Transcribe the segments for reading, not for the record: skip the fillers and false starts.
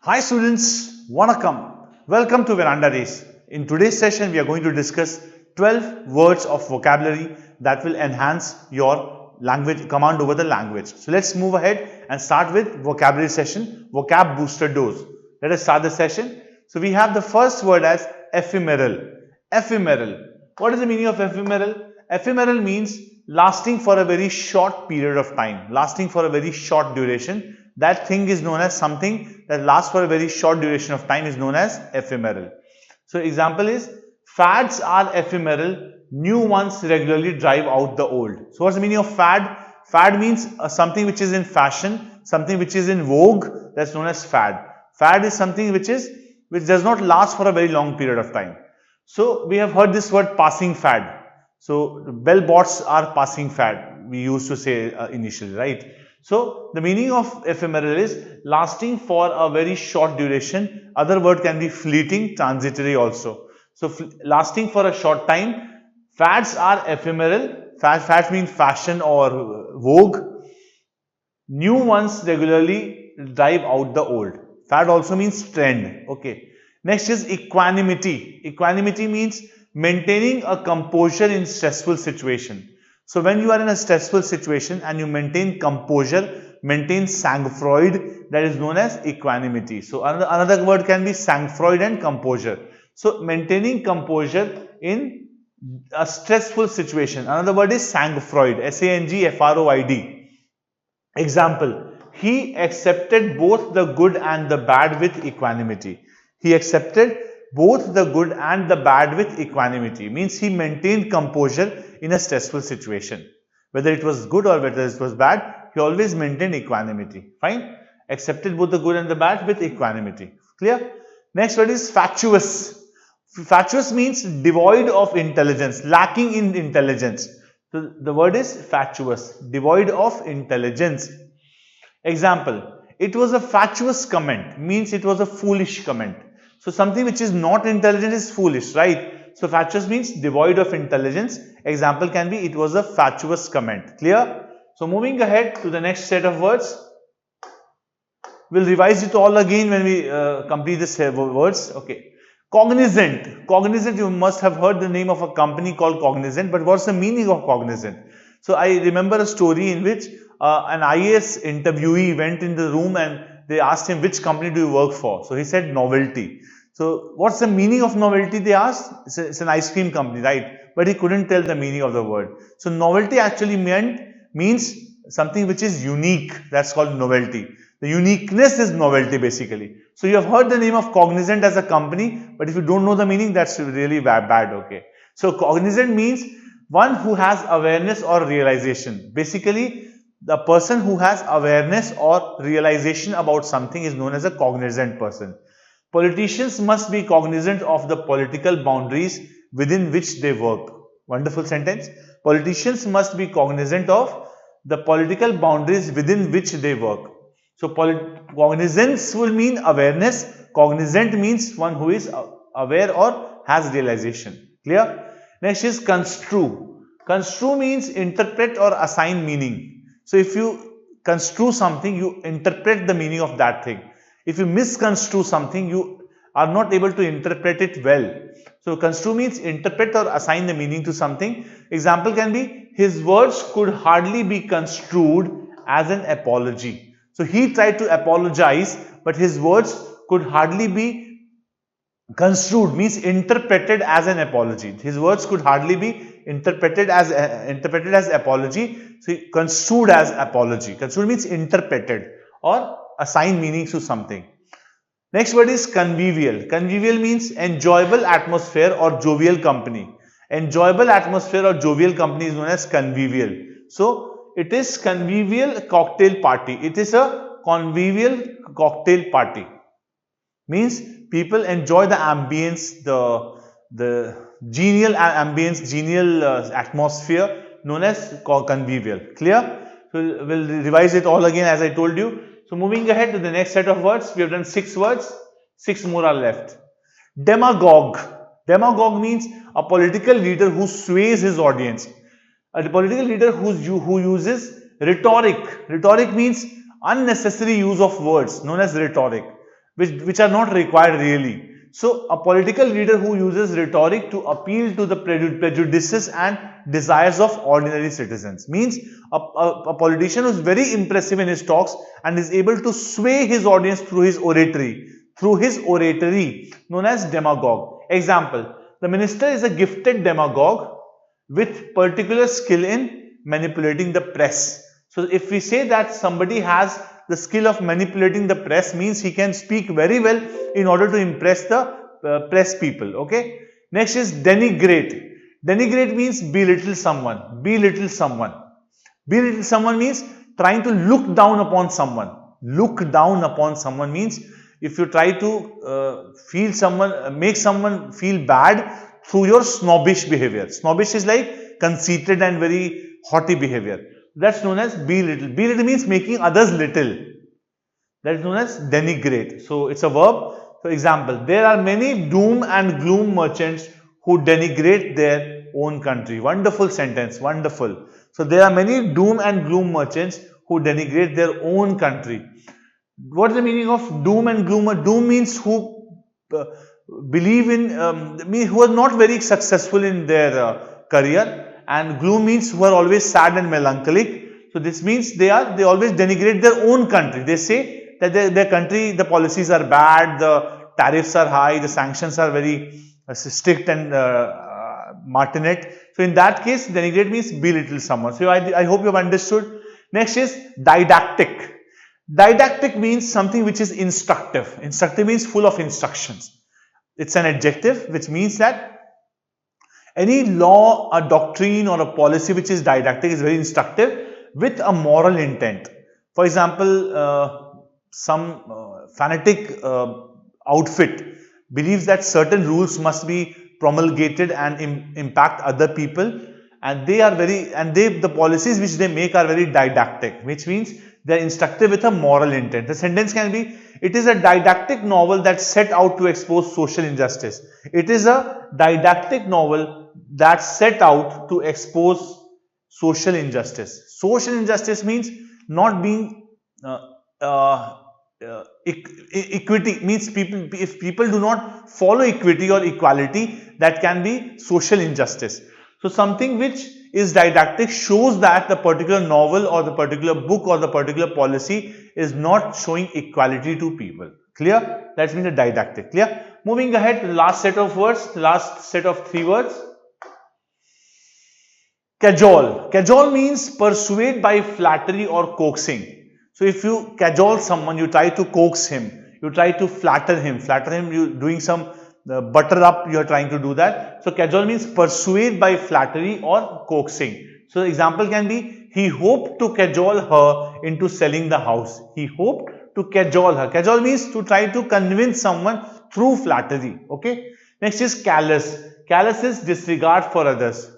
Hi students, Vanakkam. Welcome to VerandaRace. In today's session, we are going to discuss 12 words of vocabulary that will enhance your language command over the language. So let's move ahead and start with vocabulary session, vocab booster dose. Let us start the session. So we have the first word as ephemeral. Ephemeral. What is the meaning of ephemeral? Ephemeral means lasting for a very short period of time, lasting for a very short duration. That thing is known as something that lasts for a very short duration of time is known as ephemeral. So example is, fads are ephemeral, new ones regularly drive out the old. So what's the meaning of fad? Fad means something which is in fashion, something which is in vogue, that's known as fad. Fad is something which does not last for a very long period of time. So we have heard this word passing fad. So bell bots are passing fad, we used to say initially, right? So the meaning of ephemeral is lasting for a very short duration. Other word can be fleeting, transitory also. So lasting for a short time. Fads are ephemeral. Fads mean fashion or vogue. New ones regularly drive out the old. Fad also means trend. Okay. Next is equanimity. Equanimity means maintaining a composure in stressful situation. So when you are in a stressful situation and you maintain composure, maintain sang-froid, that is known as equanimity. So another word can be sang-froid and composure. So maintaining composure in a stressful situation. Another word is sang-froid, S-A-N-G-F-R-O-I-D. Example, he accepted both the good and the bad with equanimity. He accepted both the good and the bad with equanimity. Means he maintained composure in a stressful situation. Whether it was good or whether it was bad, he always maintained equanimity. Fine? Accepted both the good and the bad with equanimity. Clear? Next word is fatuous. Fatuous means devoid of intelligence, lacking in intelligence. So the word is fatuous, devoid of intelligence. Example, it was a fatuous comment, means it was a foolish comment. So something which is not intelligent is foolish, right? So fatuous means devoid of intelligence. Example can be, it was a fatuous comment. Clear? So moving ahead to the next set of words. We'll revise it all again when we complete this words. Okay. Cognizant. Cognizant, you must have heard the name of a company called Cognizant, but what's the meaning of Cognizant? So I remember a story in which an IAS interviewee went in the room and they asked him, which company do you work for? So he said novelty. So what's the meaning of novelty, they asked? It's an ice cream company, right? But he couldn't tell the meaning of the word. So novelty actually means something which is unique. That's called novelty. The uniqueness is novelty basically. So you have heard the name of Cognizant as a company, but if you don't know the meaning, that's really bad, okay? So Cognizant means one who has awareness or realization. Basically, the person who has awareness or realization about something is known as a cognizant person. Politicians must be cognizant of the political boundaries within which they work. Wonderful sentence. Politicians must be cognizant of the political boundaries within which they work. So cognizance will mean awareness. Cognizant means one who is aware or has realization. Clear? Next is construe. Construe means interpret or assign meaning. So if you construe something, you interpret the meaning of that thing. If you misconstrue something, you are not able to interpret it well. So construe means interpret or assign the meaning to something. Example can be, his words could hardly be construed as an apology. So he tried to apologize, but his words could hardly be construed, means interpreted as an apology. His words could hardly be interpreted as apology. So construed as apology. Construed means interpreted or assign meanings to something. Next word is convivial. Convivial means enjoyable atmosphere or jovial company. Enjoyable atmosphere or jovial company is known as convivial. So it is convivial cocktail party. It is a convivial cocktail party. Means people enjoy the ambience, the genial ambience, genial atmosphere known as convivial. Clear? So we'll revise it all again as I told you. So moving ahead to the next set of words, we have done 6 words, 6 more are left. Demagogue. Demagogue means a political leader who sways his audience. A political leader who uses rhetoric. Rhetoric means unnecessary use of words, known as rhetoric. which are not required really. So a political leader who uses rhetoric to appeal to the prejudices and desires of ordinary citizens means a politician who is very impressive in his talks and is able to sway his audience through his oratory known as demagogue. Example, the minister is a gifted demagogue with particular skill in manipulating the press. So if we say that somebody has the skill of manipulating the press, means he can speak very well in order to impress the press people. Okay. Next is denigrate. Denigrate means belittle someone. Belittle someone. Belittle someone means trying to look down upon someone. Look down upon someone means if you try to make someone feel bad through your snobbish behavior. Snobbish is like conceited and very haughty behavior. That's known as belittle. Belittle means making others little. That is known as denigrate. So it's a verb. For example, there are many doom and gloom merchants who denigrate their own country. Wonderful sentence. Wonderful. So there are many doom and gloom merchants who denigrate their own country. What is the meaning of doom and gloom? Doom means who believe in, who are not very successful in their career. And gloom means who are always sad and melancholic. So this means they always denigrate their own country. They say that their country, the policies are bad, the tariffs are high, the sanctions are very strict and martinet. So in that case, denigrate means belittle someone. So I hope you have understood. Next is didactic. Didactic means something which is instructive. Instructive means full of instructions. It's an adjective which means that any law, a doctrine or a policy which is didactic is very instructive with a moral intent. For example, some fanatic outfit believes that certain rules must be promulgated and impact other people, and the policies which they make are very didactic, which means they are instructive with a moral intent. The sentence can be, it is a didactic novel that set out to expose social injustice. It is a didactic novel that set out to expose social injustice. Social injustice means not being equity, means if people do not follow equity or equality, that can be social injustice. So something which is didactic shows that the particular novel or the particular book or the particular policy is not showing equality to people. Clear? That means a didactic. Clear? Moving ahead to the last set of words, the last set of 3 words. Cajole. Cajole means persuade by flattery or coaxing. So if you cajole someone, you try to coax him, you try to flatter him, you doing some butter up, you are trying to do that. So cajole means persuade by flattery or coaxing. So the example can be, he hoped to cajole her into selling the house. He hoped to cajole her. Cajole means to try to convince someone through flattery. Okay. Next is callous. Callous is disregard for others.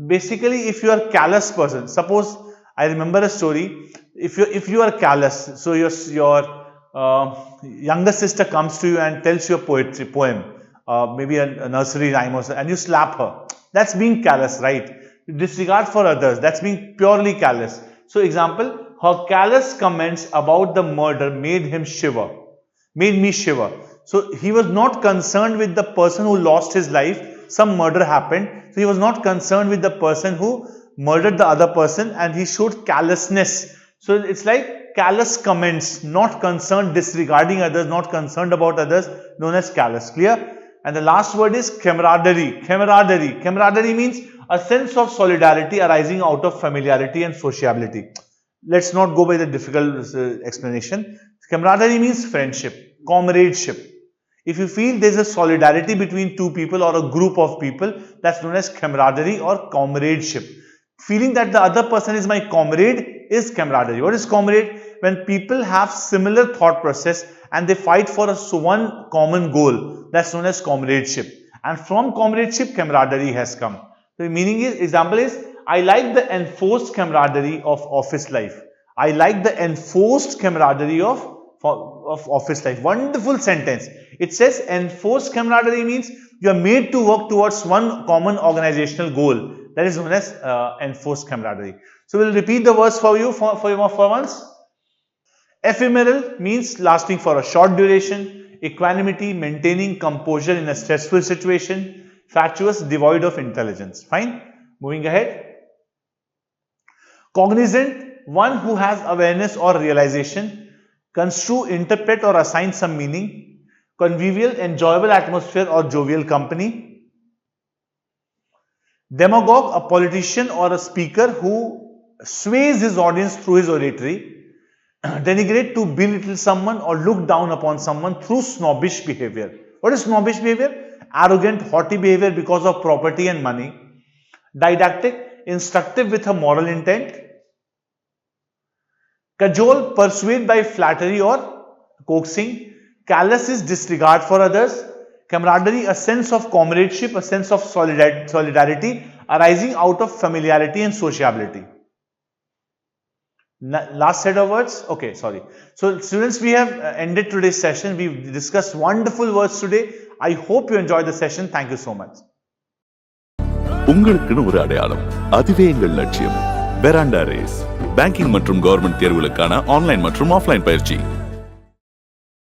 Basically, if you are a callous person, suppose I remember a story. If you are callous, so your younger sister comes to you and tells you a poem, maybe a nursery rhyme or something, and you slap her. That's being callous, right? Disregard for others. That's being purely callous. So example, her callous comments about the murder made me shiver. So he was not concerned with the person who lost his life. Some murder happened. So he was not concerned with the person who murdered the other person, and he showed callousness. So it's like callous comments, not concerned, disregarding others, not concerned about others, known as callous. Clear? And the last word is camaraderie. Camaraderie means a sense of solidarity arising out of familiarity and sociability. Let's not go by the difficult explanation. Camaraderie means friendship, comradeship. If you feel there is a solidarity between two people or a group of people, that's known as camaraderie or comradeship. Feeling that the other person is my comrade is camaraderie. What is comrade? When people have similar thought process and they fight for one common goal, that's known as comradeship. And from comradeship, camaraderie has come. The meaning is, example is, I like the enforced camaraderie of office life. I like the enforced camaraderie of office life. Wonderful sentence. It says enforced camaraderie means you are made to work towards one common organizational goal. That is known as enforced camaraderie. So we'll repeat the words for you for once. Ephemeral means lasting for a short duration. Equanimity, maintaining composure in a stressful situation. Fatuous, devoid of intelligence. Fine. Moving ahead. Cognizant, one who has awareness or realization. Construe, interpret or assign some meaning. Convivial, enjoyable atmosphere or jovial company. Demagogue, a politician or a speaker who sways his audience through his oratory. Denigrate, to belittle someone or look down upon someone through snobbish behavior. What is snobbish behavior? Arrogant, haughty behavior because of property and money. Didactic, instructive with a moral intent. Cajole, persuade by flattery or coaxing. Callous is disregard for others. Camaraderie, a sense of comradeship, a sense of solidarity arising out of familiarity and sociability. Last set of words. Okay, sorry. So students, we have ended today's session. We've discussed wonderful words today. I hope you enjoyed the session. Thank you so much. உங்களுக்குன்னு ஒரு அடையாளம், அதுவே எங்கள் லட்சியம். Veranda Race, banking மற்றும் government தேர்வுகளுக்கான online மற்றும் offline பயிற்சி.